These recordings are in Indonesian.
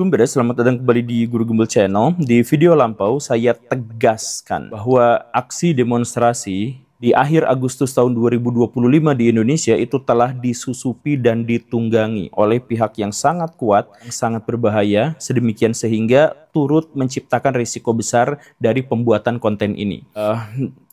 Gumbera, selamat datang kembali di Guru Gumbel Channel. Di video lampau, saya tegaskan bahwa aksi demonstrasi di akhir Agustus tahun 2025 di Indonesia itu telah disusupi dan ditunggangi oleh pihak yang sangat kuat, yang sangat berbahaya, sedemikian sehingga turut menciptakan risiko besar dari pembuatan konten ini.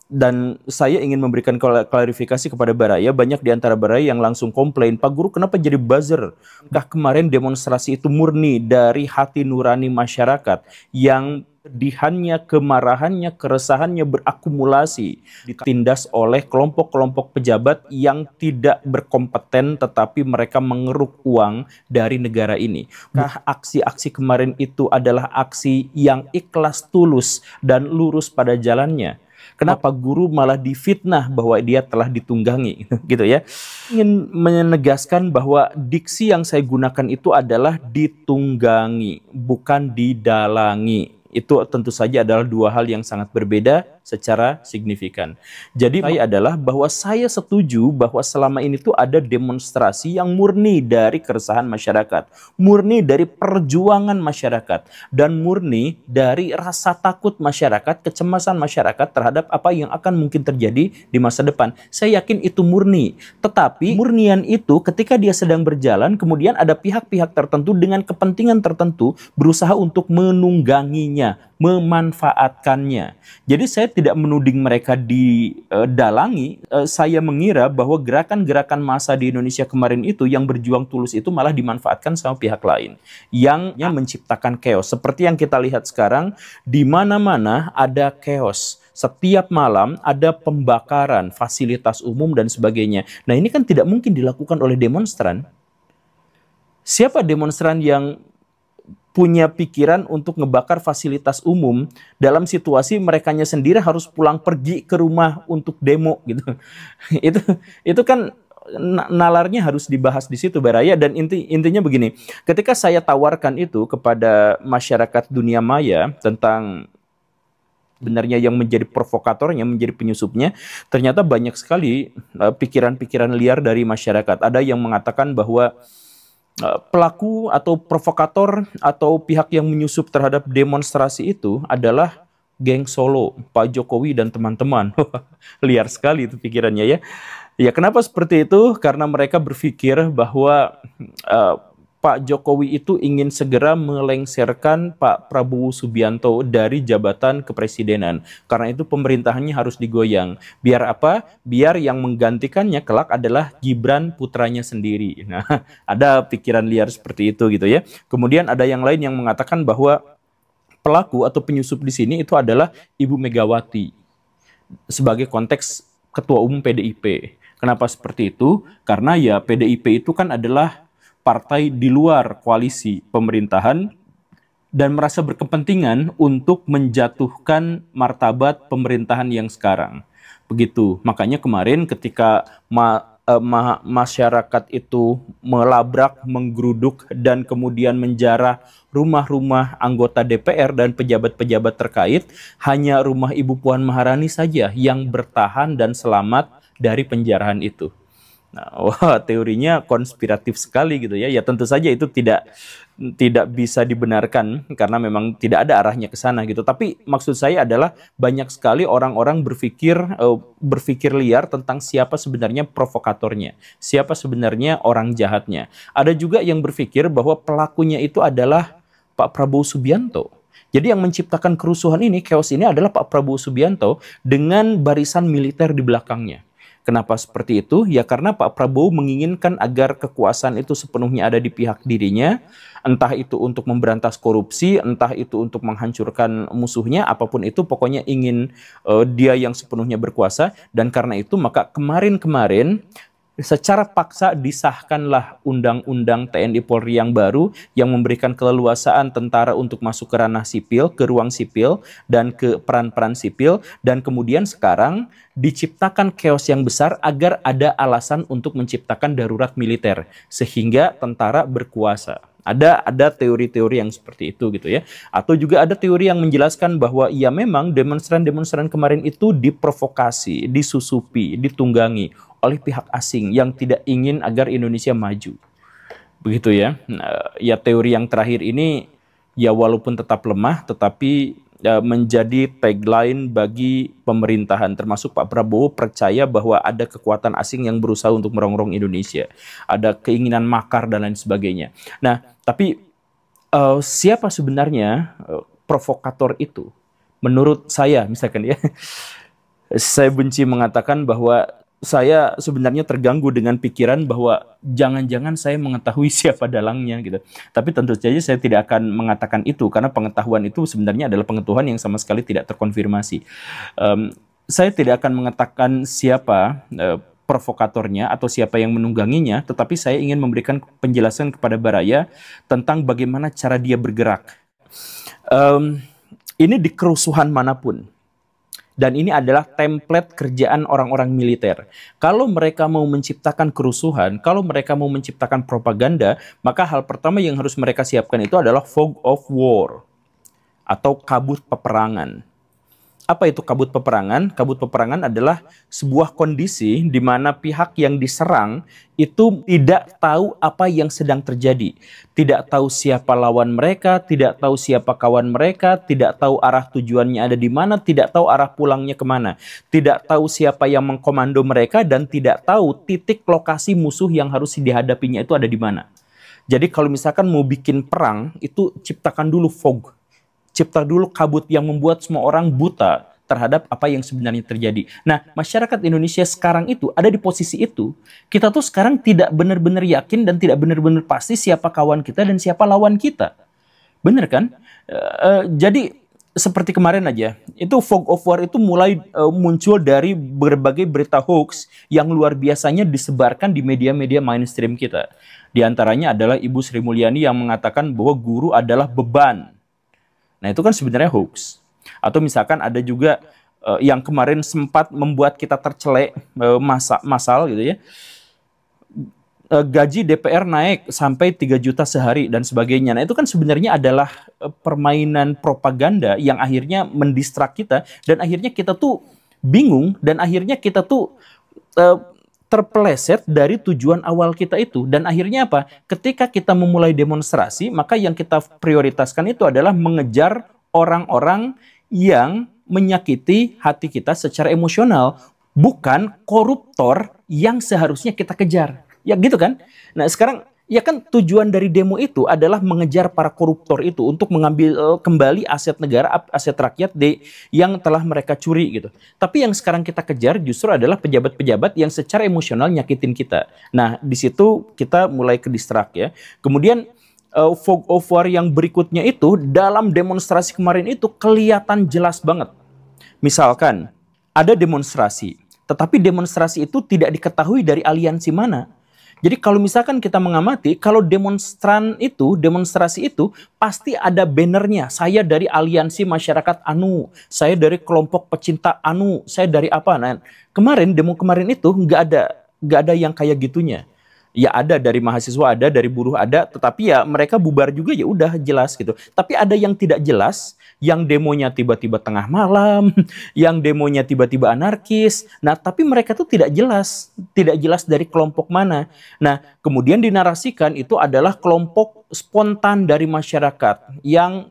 Dan saya ingin memberikan klarifikasi kepada Baraya. Banyak di antara Baraya yang langsung komplain, Pak Guru kenapa jadi buzzer? Kah kemarin demonstrasi itu murni dari hati nurani masyarakat yang kedihannya, kemarahannya, keresahannya berakumulasi ditindas oleh kelompok-kelompok pejabat yang tidak berkompeten tetapi mereka mengeruk uang dari negara ini. Kah aksi-aksi kemarin itu adalah aksi yang ikhlas, tulus, dan lurus pada jalannya? Kenapa guru malah difitnah bahwa dia telah ditunggangi, gitu ya? Ingin menegaskan bahwa diksi yang saya gunakan itu adalah ditunggangi, bukan didalangi. Itu tentu saja adalah dua hal yang sangat berbeda secara signifikan. Jadi adalah bahwa saya setuju bahwa selama ini tuh ada demonstrasi yang murni dari keresahan masyarakat, murni dari perjuangan masyarakat, dan murni dari rasa takut masyarakat, kecemasan masyarakat terhadap apa yang akan mungkin terjadi di masa depan. Saya yakin itu murni. Tetapi murnian itu ketika dia sedang berjalan, kemudian ada pihak-pihak tertentu dengan kepentingan tertentu berusaha untuk menungganginya, memanfaatkannya. Jadi saya tidak menuding mereka didalangi. Saya mengira bahwa gerakan-gerakan massa di Indonesia kemarin itu yang berjuang tulus itu malah dimanfaatkan sama pihak lain yang menciptakan chaos. Seperti yang kita lihat sekarang, di mana-mana ada chaos. Setiap malam ada pembakaran fasilitas umum dan sebagainya. Nah, ini kan tidak mungkin dilakukan oleh demonstran. Siapa demonstran yang punya pikiran untuk ngebakar fasilitas umum dalam situasi merekanya sendiri harus pulang pergi ke rumah untuk demo gitu. Itu kan nalarnya harus dibahas di situ, Baraya. Dan intinya begini, ketika saya tawarkan itu kepada masyarakat dunia maya tentang benarnya yang menjadi provokatornya, menjadi penyusupnya, ternyata banyak sekali pikiran-pikiran liar dari masyarakat. Ada yang mengatakan bahwa pelaku atau provokator atau pihak yang menyusup terhadap demonstrasi itu adalah geng Solo, Pak Jokowi dan teman-teman. Liar sekali itu pikirannya ya. Ya, kenapa seperti itu? Karena mereka berpikir bahwa Pak Jokowi itu ingin segera melengsarkan Pak Prabowo Subianto dari jabatan kepresidenan. Karena itu pemerintahannya harus digoyang. Biar apa? Biar yang menggantikannya kelak adalah Gibran putranya sendiri. Nah, ada pikiran liar seperti itu gitu ya. Kemudian ada yang lain yang mengatakan bahwa pelaku atau penyusup di sini itu adalah Ibu Megawati sebagai konteks Ketua Umum PDIP. Kenapa seperti itu? Karena ya PDIP itu kan adalah partai di luar koalisi pemerintahan dan merasa berkepentingan untuk menjatuhkan martabat pemerintahan yang sekarang. Begitu. Makanya kemarin ketika masyarakat itu melabrak, menggeruduk, dan kemudian menjarah rumah-rumah anggota DPR dan pejabat-pejabat terkait, hanya rumah Ibu Puan Maharani saja yang bertahan dan selamat dari penjarahan itu. Nah, wah, teorinya konspiratif sekali gitu ya. Ya tentu saja itu tidak bisa dibenarkan karena memang tidak ada arahnya ke sana gitu. Tapi maksud saya adalah banyak sekali orang-orang berpikir liar tentang siapa sebenarnya provokatornya, siapa sebenarnya orang jahatnya. Ada juga yang berpikir bahwa pelakunya itu adalah Pak Prabowo Subianto. Jadi yang menciptakan kerusuhan ini, chaos ini adalah Pak Prabowo Subianto dengan barisan militer di belakangnya. Kenapa seperti itu? Ya karena Pak Prabowo menginginkan agar kekuasaan itu sepenuhnya ada di pihak dirinya, entah itu untuk memberantas korupsi, entah itu untuk menghancurkan musuhnya, apapun itu pokoknya ingin dia yang sepenuhnya berkuasa. Dan karena itu maka kemarin-kemarin secara paksa disahkanlah Undang-Undang TNI Polri yang baru yang memberikan keleluasaan tentara untuk masuk ke ranah sipil, ke ruang sipil, dan ke peran-peran sipil. Dan kemudian sekarang diciptakan chaos yang besar agar ada alasan untuk menciptakan darurat militer sehingga tentara berkuasa. Ada teori-teori yang seperti itu gitu ya. Atau juga ada teori yang menjelaskan bahwa ya memang demonstran-demonstran kemarin itu diprovokasi, disusupi, ditunggangi oleh pihak asing yang tidak ingin agar Indonesia maju. Begitu ya. Nah, ya teori yang terakhir ini ya walaupun tetap lemah, tetapi menjadi tagline bagi pemerintahan, termasuk Pak Prabowo percaya bahwa ada kekuatan asing yang berusaha untuk merongrong Indonesia, ada keinginan makar dan lain sebagainya. Nah, tapi siapa sebenarnya provokator itu? Menurut saya, misalkan ya, saya benci mengatakan bahwa saya sebenarnya terganggu dengan pikiran bahwa jangan-jangan saya mengetahui siapa dalangnya gitu. Tapi tentu saja saya tidak akan mengatakan itu karena pengetahuan itu sebenarnya adalah pengetahuan yang sama sekali tidak terkonfirmasi. Saya tidak akan mengatakan siapa provokatornya atau siapa yang menungganginya, tetapi saya ingin memberikan penjelasan kepada Baraya tentang bagaimana cara dia bergerak. Ini di kerusuhan manapun. Dan ini adalah template kerjaan orang-orang militer. Kalau mereka mau menciptakan kerusuhan, kalau mereka mau menciptakan propaganda, maka hal pertama yang harus mereka siapkan itu adalah fog of war atau kabut peperangan. Apa itu kabut peperangan? Kabut peperangan adalah sebuah kondisi di mana pihak yang diserang itu tidak tahu apa yang sedang terjadi. Tidak tahu siapa lawan mereka, tidak tahu siapa kawan mereka, tidak tahu arah tujuannya ada di mana, tidak tahu arah pulangnya kemana. Tidak tahu siapa yang mengkomando mereka, dan tidak tahu titik lokasi musuh yang harus dihadapinya itu ada di mana. Jadi kalau misalkan mau bikin perang, itu ciptakan dulu fog. Cipta dulu kabut yang membuat semua orang buta terhadap apa yang sebenarnya terjadi. Nah, masyarakat Indonesia sekarang itu ada di posisi itu. Kita tuh sekarang tidak benar-benar yakin dan tidak benar-benar pasti siapa kawan kita dan siapa lawan kita. Bener kan? Jadi seperti kemarin aja, itu fog of war itu mulai muncul dari berbagai berita hoax yang luar biasanya disebarkan di media-media mainstream kita. Di antaranya adalah Ibu Sri Mulyani yang mengatakan bahwa guru adalah beban. Nah, itu kan sebenarnya hoax. Atau misalkan ada juga yang kemarin sempat membuat kita tercelek masal gitu ya. Gaji DPR naik sampai 3 juta sehari dan sebagainya. Nah, itu kan sebenarnya adalah permainan propaganda yang akhirnya mendistrak kita, dan akhirnya kita tuh bingung, dan akhirnya kita tuh terpeleset dari tujuan awal kita itu. Dan akhirnya apa? Ketika kita memulai demonstrasi, maka yang kita prioritaskan itu adalah mengejar orang-orang yang menyakiti hati kita secara emosional, bukan koruptor yang seharusnya kita kejar. Ya gitu kan? Nah sekarang, ya kan tujuan dari demo itu adalah mengejar para koruptor itu untuk mengambil kembali aset negara, aset rakyat yang telah mereka curi gitu. Tapi yang sekarang kita kejar justru adalah pejabat-pejabat yang secara emosional nyakitin kita. Nah, di situ kita mulai ke distrak ya. Kemudian fog of war yang berikutnya itu dalam demonstrasi kemarin itu kelihatan jelas banget. Misalkan ada demonstrasi, tetapi demonstrasi itu tidak diketahui dari aliansi mana. Jadi kalau misalkan kita mengamati, kalau demonstrasi itu pasti ada bannernya. Saya dari aliansi masyarakat anu, saya dari kelompok pecinta anu, saya dari apa. Nah, demo kemarin itu nggak ada yang kayak gitunya. Ya ada dari mahasiswa, ada dari buruh, ada, tetapi ya mereka bubar juga, ya udah jelas gitu. Tapi ada yang tidak jelas, yang demonya tiba-tiba tengah malam, yang demonya tiba-tiba anarkis. Nah, tapi mereka tuh tidak jelas dari kelompok mana. Nah, kemudian dinarasikan itu adalah kelompok spontan dari masyarakat yang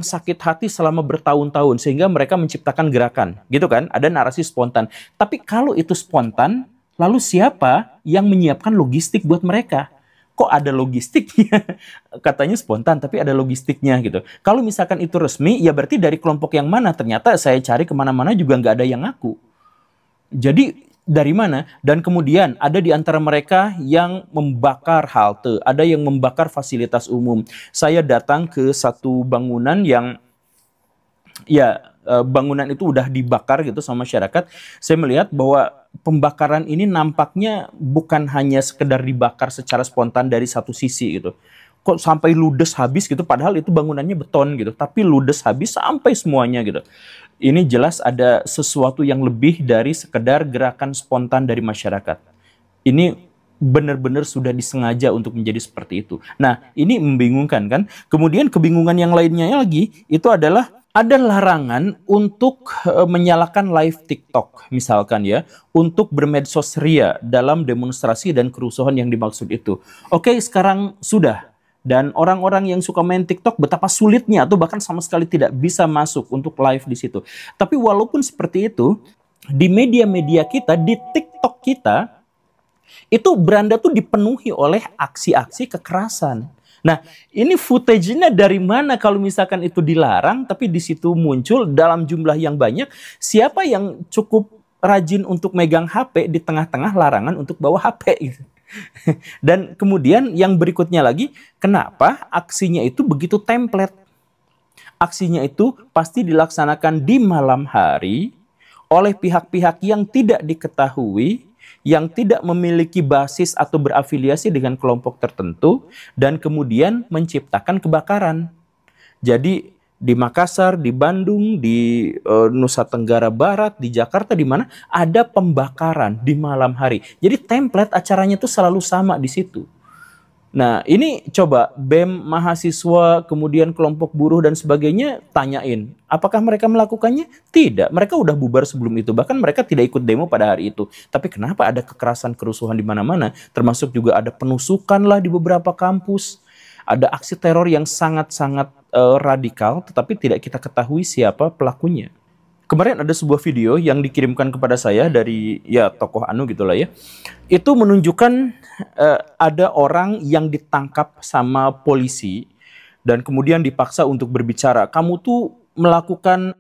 sakit hati selama bertahun-tahun sehingga mereka menciptakan gerakan, gitu kan? Ada narasi spontan. Tapi kalau itu spontan, lalu siapa yang menyiapkan logistik buat mereka? Kok ada logistiknya? Katanya spontan, tapi ada logistiknya gitu. Kalau misalkan itu resmi, ya berarti dari kelompok yang mana? Ternyata saya cari kemana-mana juga nggak ada yang ngaku. Jadi dari mana? Dan kemudian ada di antara mereka yang membakar halte, ada yang membakar fasilitas umum. Saya datang ke satu bangunan yang bangunan itu udah dibakar gitu sama masyarakat. Saya melihat bahwa pembakaran ini nampaknya bukan hanya sekedar dibakar secara spontan dari satu sisi gitu. Kok sampai ludes habis gitu, padahal itu bangunannya beton gitu, tapi ludes habis sampai semuanya gitu. Ini jelas ada sesuatu yang lebih dari sekedar gerakan spontan dari masyarakat. Ini benar-benar sudah disengaja untuk menjadi seperti itu. Nah, ini membingungkan kan? Kemudian kebingungan yang lainnya lagi, itu adalah ada larangan untuk menyalakan live TikTok, misalkan ya, untuk bermedsos ria dalam demonstrasi dan kerusuhan yang dimaksud itu. Oke, sekarang sudah. Dan orang-orang yang suka main TikTok betapa sulitnya atau bahkan sama sekali tidak bisa masuk untuk live di situ. Tapi walaupun seperti itu, di media-media kita, di TikTok kita, itu beranda tuh dipenuhi oleh aksi-aksi kekerasan. Nah, ini footage-nya dari mana kalau misalkan itu dilarang, tapi di situ muncul dalam jumlah yang banyak, siapa yang cukup rajin untuk megang HP di tengah-tengah larangan untuk bawa HP gitu. Dan kemudian yang berikutnya lagi, kenapa aksinya itu begitu template? Aksinya itu pasti dilaksanakan di malam hari oleh pihak-pihak yang tidak diketahui, yang tidak memiliki basis atau berafiliasi dengan kelompok tertentu, dan kemudian menciptakan kebakaran. Jadi di Makassar, di Bandung, di Nusa Tenggara Barat, di Jakarta, di mana ada pembakaran di malam hari. Jadi template acaranya itu selalu sama di situ. Nah, ini coba BEM, mahasiswa, kemudian kelompok buruh dan sebagainya tanyain, apakah mereka melakukannya? Tidak, mereka udah bubar sebelum itu. Bahkan mereka tidak ikut demo pada hari itu. Tapi kenapa ada kekerasan, kerusuhan di mana-mana? Termasuk juga ada penusukan lah di beberapa kampus. Ada aksi teror yang sangat-sangat radikal, tetapi tidak kita ketahui siapa pelakunya. Kemarin ada sebuah video yang dikirimkan kepada saya dari ya tokoh anu gitulah ya. Itu menunjukkan ada orang yang ditangkap sama polisi dan kemudian dipaksa untuk berbicara. Kamu tuh melakukan